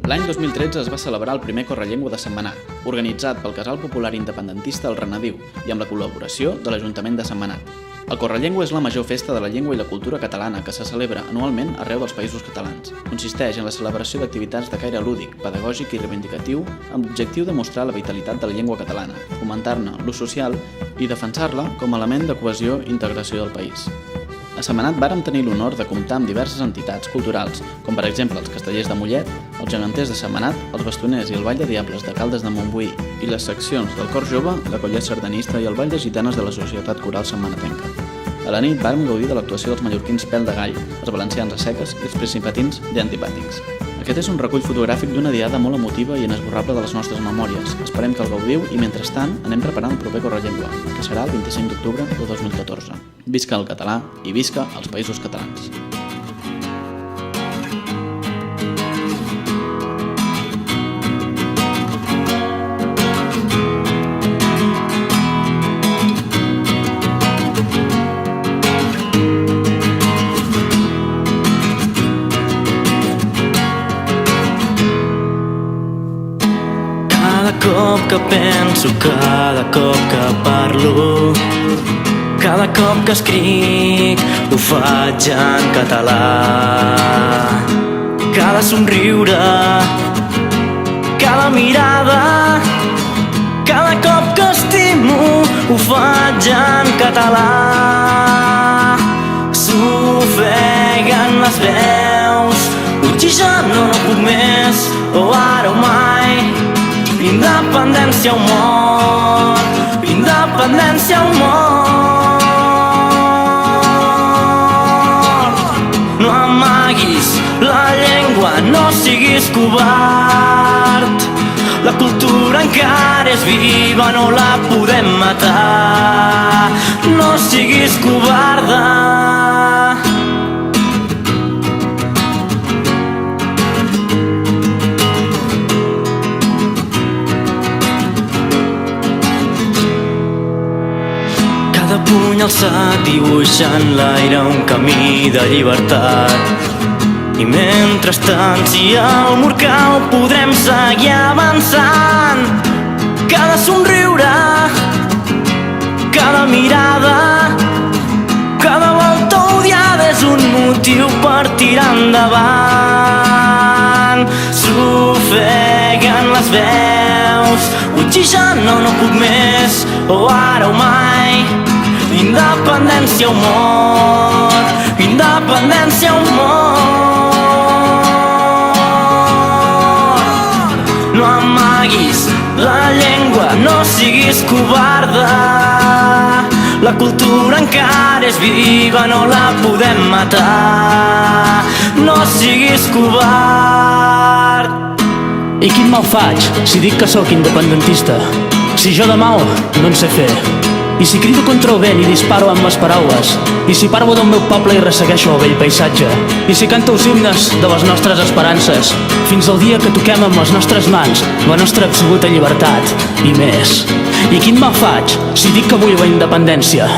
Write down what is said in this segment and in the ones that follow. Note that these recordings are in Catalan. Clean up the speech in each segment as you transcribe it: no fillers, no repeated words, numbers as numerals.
L'any 2013 es va celebrar el primer Correllengua de Sentmenat, organitzat pel Casal Popular Independentista El Renadiu i amb la col·laboració de l'Ajuntament de Sentmenat. El Correllengua és la major festa de la llengua i la cultura catalana que se celebra anualment arreu dels països catalans. Consisteix en la celebració d'activitats de caire lúdic, pedagògic i reivindicatiu amb l'objectiu de mostrar la vitalitat de la llengua catalana, fomentar-ne l'ús social i defensar-la com a element de cohesió i integració del país. A Sentmenat vàrem tenir l'honor de comptar amb diverses entitats culturals, com per exemple els Castellers de Mollet, els Geganters de Sentmenat, els Bastoners i el Ball de Diables de Caldes de Montbui i les seccions del Cor Jove, la Collet Sardanista i el Ball de Gitanes de la Societat Coral Sentmenatenca. A la nit vàrem gaudir de l'actuació dels mallorquins Pèl de Gall, els valencians a Seques i els principatins de Antipàtics. Aquest és un recull fotogràfic d'una diada molt emotiva i inesborrable de les nostres memòries. Esperem que el gaudiu i, mentrestant, anem preparant el proper Correllengua, que serà el 25 d'octubre de 2014. Visca el català i visca els Països Catalans! Cada cop que penso, cada cop que parlo, cada cop que escric, ho faig en català. Cada somriure, cada mirada, cada cop que estimo, ho faig en català. S'ofeguen les veus, oxigen o no puc més, o ara o mai. Independència o mort, independència o mort. No amaguis la llengua, no siguis covard. La cultura encara és viva, no la podem matar. No siguis covarda. Cada puny alçat dibuixa en l'aire un camí de llibertat. I mentrestant, si el mur cau, podrem seguir avançant. Cada somriure, cada mirada, cada volta odiada és un motiu per tirar endavant. S'ofeguen les veus, oxigen o no puc més, o ara o mai. Independència o mort, independència o mort. No amaguis la llengua, no siguis covarda. La cultura encara és viva, no la podem matar. No siguis covard. I quin mal faig si dic que sóc independentista? Si jo de mal no en sé fer. I si crido contra el vent i disparo amb les paraules? I si parlo del meu poble i ressegueixo el vell paisatge? I si canto els himnes de les nostres esperances? Fins al dia que toquem amb les nostres mans la nostra absoluta llibertat i més. I quin mal faig si dic que vull la independència?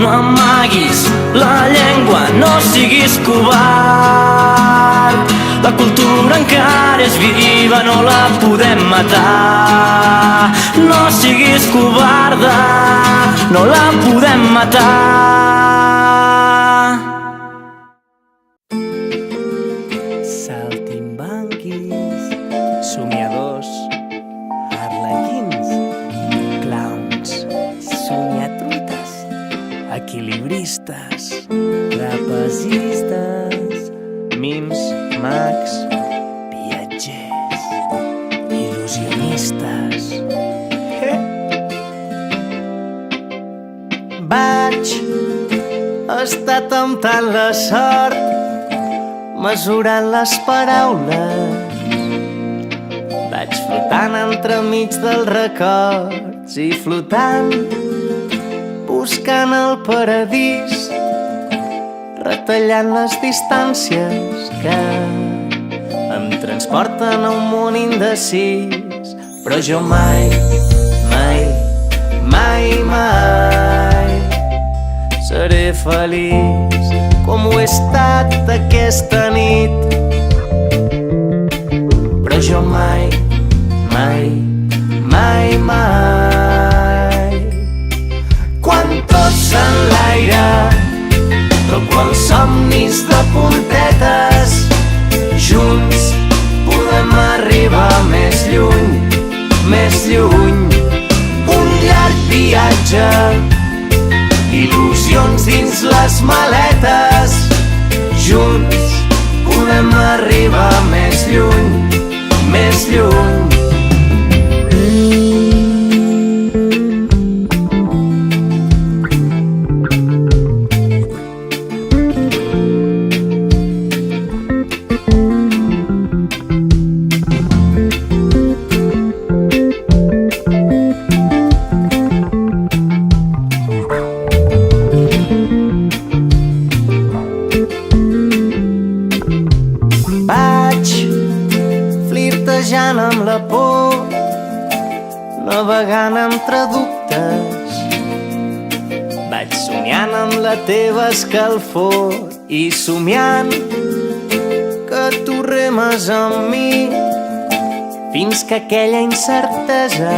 No amaguis la llengua, no siguis covard. La cultura encara és viva, no la podem matar. No siguis covarda, no la podem matar. Saltimbanquis, somiadors, arlequins, clowns, somiatruites, equilibristes, trapezistes, mims, mags, viatgers, il·lusionistes. Vaig estar temptant la sort, mesurant les paraules. Vaig flotant entremig dels records i flotant, buscant el paradís, retallant les distàncies que em transporten a un món indecis. Però jo mai, mai, mai, mai seré feliç com ho he estat aquesta nit. jo mai, mai, mai, mai. Quan tot s'enlaira, tot quals somnis de puntetes, junts podem arribar més lluny, més lluny. Un llarg viatge, il·lusions dins les maletes, junts podem arribar més lluny, més lluny. Flirtejant amb la por, navegant entre dubtes, vaig somiant amb la teva escalfor i somiant que tu remes amb mi fins que aquella incertesa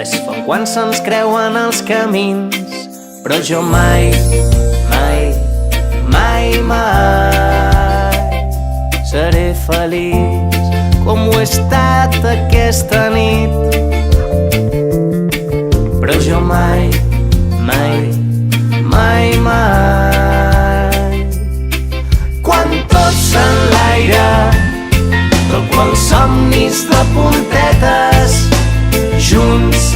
es fa quan se'ns creuen els camins. Però jo mai, mai, mai, mai seré feliç com ho he estat aquesta nit. Però jo mai, mai, mai, mai. Quan tot s'enlaira, tot quals somnis de puntetes, junts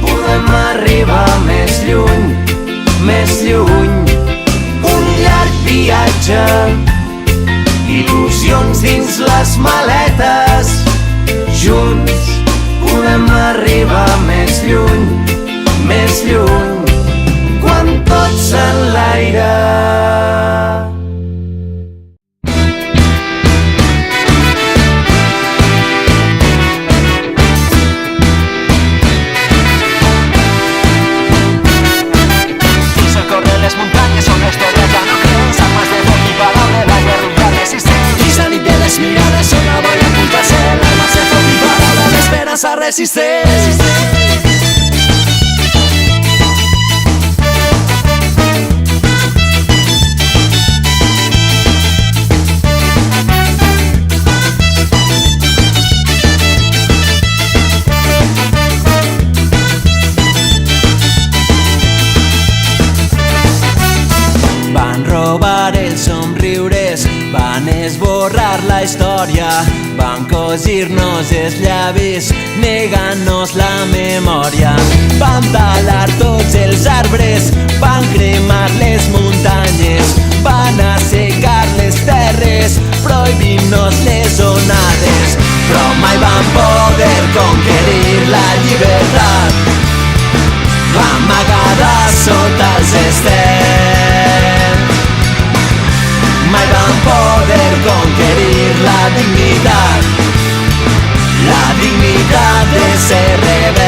podem arribar més lluny, més lluny. Un llarg viatge, il·lusions dins les maletes, junts podem arribar més lluny, més lluny. Quan tot s'enlaira. A resistir. Van robar els somriures, van esborrar la història, van cosir-nos els llavis, negant-nos la memòria. Van talar tots els arbres, van cremar les muntanyes, van assecar les terres, prohibint-nos les onades. Però mai van poder conquerir la llibertat, amagada sota els estels. Mai van poder conquerir la dignitat de ser rebels.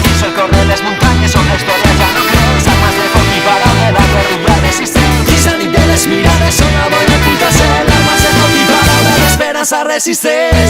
Hizo correr les muntanyes on la història ja no creus, armes de foc i paraula, la guerrilla resistent. I la nit de les mirades on la boira oculta-se, l'armes de foc i paraula, l'esperança resistent.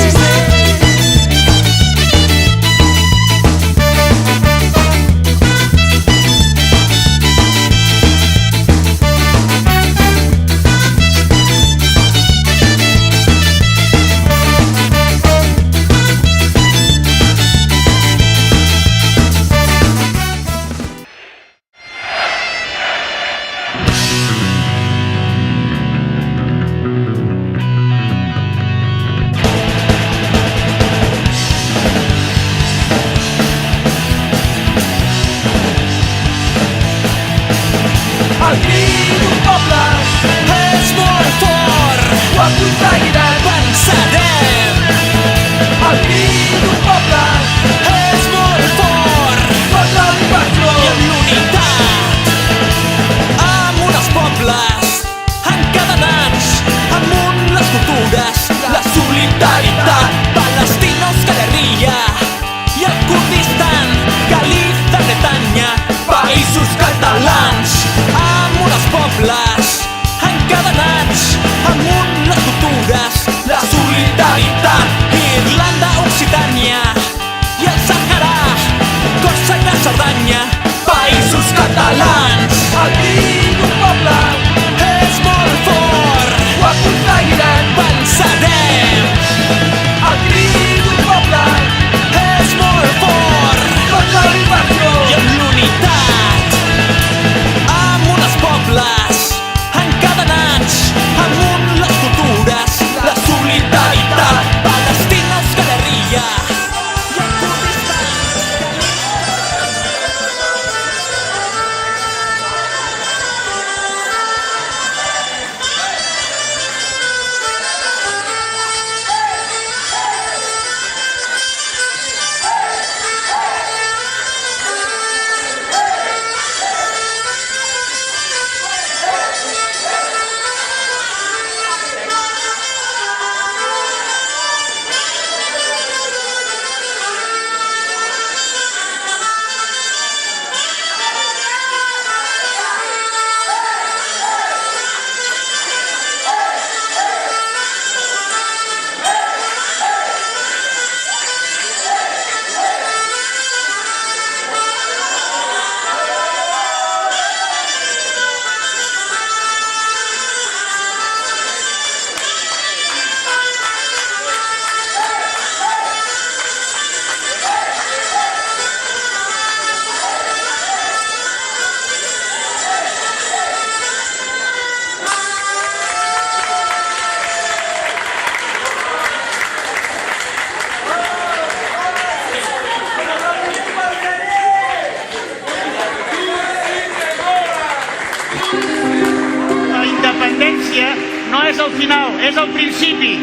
independència no és el final, és el principi.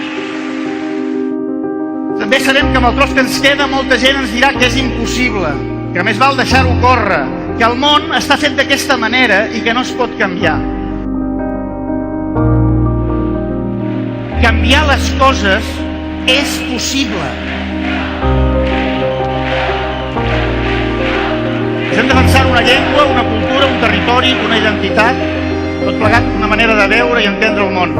També sabem que amb el tros que ens queda molta gent ens dirà que és impossible, que més val deixar-ho córrer, que el món està fet d'aquesta manera i que no es pot canviar. Canviar les coses és possible. Hem de defensar una llengua, una cultura, un territori, una identitat, tot plegat una manera de veure i entendre el món.